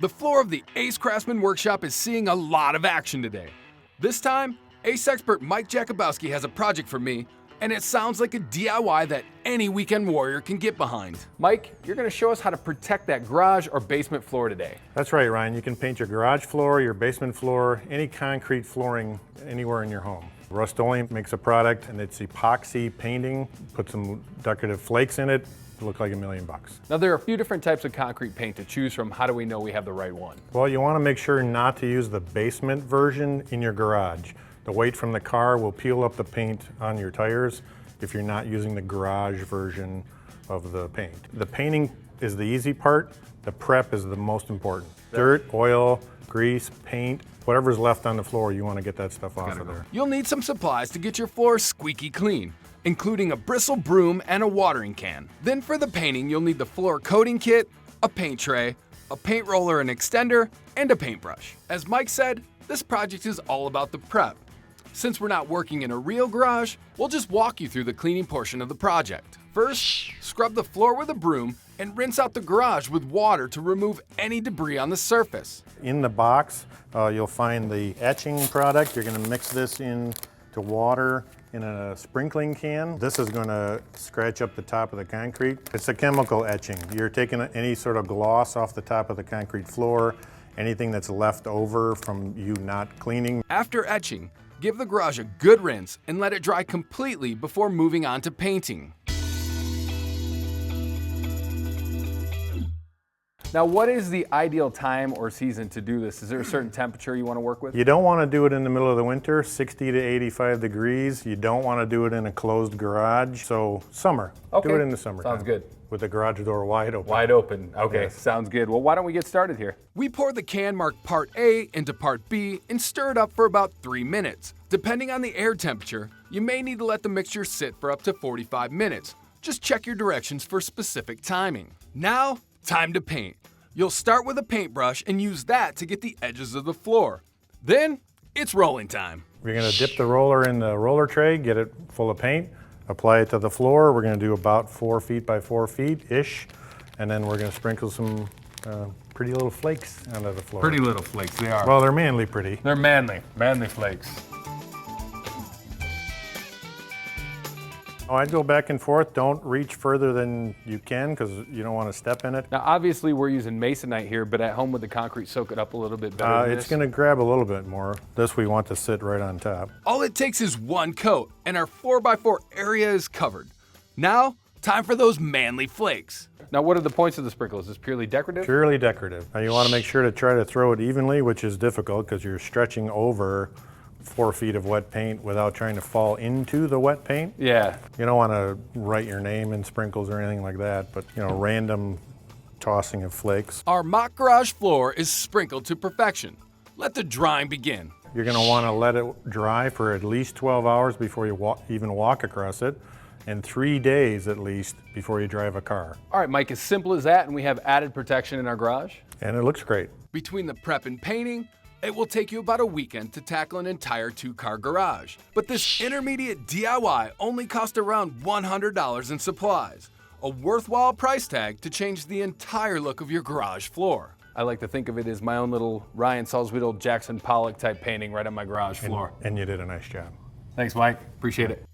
The floor of the Ace Craftsman Workshop is seeing a lot of action today. This time, Ace expert Mike Jakubowski has a project for me, and it sounds like a DIY that any weekend warrior can get behind. Mike, you're gonna show us how to protect that garage or basement floor today. That's right, Ryan. You can paint your garage floor, your basement floor, any concrete flooring anywhere in your home. Rust-Oleum makes a product, and it's epoxy painting. Put some decorative flakes in it. It'll look like $1 million. Now there are a few different types of concrete paint to choose from. How do we know we have the right one? Well, you want to make sure not to use the basement version in your garage. The weight from the car will peel up the paint on your tires if you're not using the garage version of the paint. The painting is the easy part. The prep is the most important. Dirt, oil, grease, paint, whatever's left on the floor, you want to get that stuff off of there. You'll need some supplies to get your floor squeaky clean, including a bristle broom and a watering can. Then for the painting, you'll need the floor coating kit, a paint tray, a paint roller and extender, and a paintbrush. As Mike said, this project is all about the prep. Since we're not working in a real garage, we'll just walk you through the cleaning portion of the project. First, scrub the floor with a broom and rinse out the garage with water to remove any debris on the surface. In the box, you'll find the etching product. You're going to mix this in to water in a sprinkling can. This is going to scratch up the top of the concrete. It's a chemical etching. You're taking any sort of gloss off the top of the concrete floor, anything that's left over from you not cleaning. After etching, give the garage a good rinse and let it dry completely before moving on to painting. Now, what is the ideal time or season to do this? Is there a certain temperature you want to work with? You don't want to do it in the middle of the winter, 60 to 85 degrees. You don't want to do it in a closed garage. So summer, Okay. Do it in the summer. Sounds good. With the garage door wide open. Wide open. Okay, Yes. Sounds good. Well, why don't we get started here? We pour the can marked Part A into Part B and stir it up for about 3 minutes. Depending on the air temperature, you may need to let the mixture sit for up to 45 minutes. Just check your directions for specific timing. Now, time to paint. You'll start with a paintbrush and use that to get the edges of the floor. Then, it's rolling time. We're going to dip the roller in the roller tray, get it full of paint, apply it to the floor. We're going to do about 4 feet by 4 feet-ish, and then we're going to sprinkle some pretty little flakes onto the floor. Pretty little flakes, they are. Well, they're manly pretty. They're manly flakes. Oh, I'd go back and forth. Don't reach further than you can because you don't want to step in it. Now, obviously, we're using masonite here, but at home with the concrete, soak it up a little bit better than It's going to grab a little bit more. This we want to sit right on top. All it takes is one coat, and our 4x4 area is covered. Now, time for those manly flakes. Now, what are the points of the sprinkle? Is this purely decorative? Purely decorative. Now you want to make sure to try to throw it evenly, which is difficult because you're stretching over 4 feet of wet paint without trying to fall into the wet paint. Yeah. You don't want to write your name in sprinkles or anything like that, but random tossing of flakes. Our mock garage floor is sprinkled to perfection. Let the drying begin. You're going to want to let it dry for at least 12 hours before you even walk across it, and 3 days at least before you drive a car. All right, Mike, as simple as that, and we have added protection in our garage. And it looks great. Between the prep and painting, it will take you about a weekend to tackle an entire 2-car garage. But this intermediate DIY only cost around $100 in supplies, a worthwhile price tag to change the entire look of your garage floor. I like to think of it as my own little Ryan Salzwedel, Jackson Pollock type painting right on my garage floor. And you did a nice job. Thanks, Mike. Appreciate it.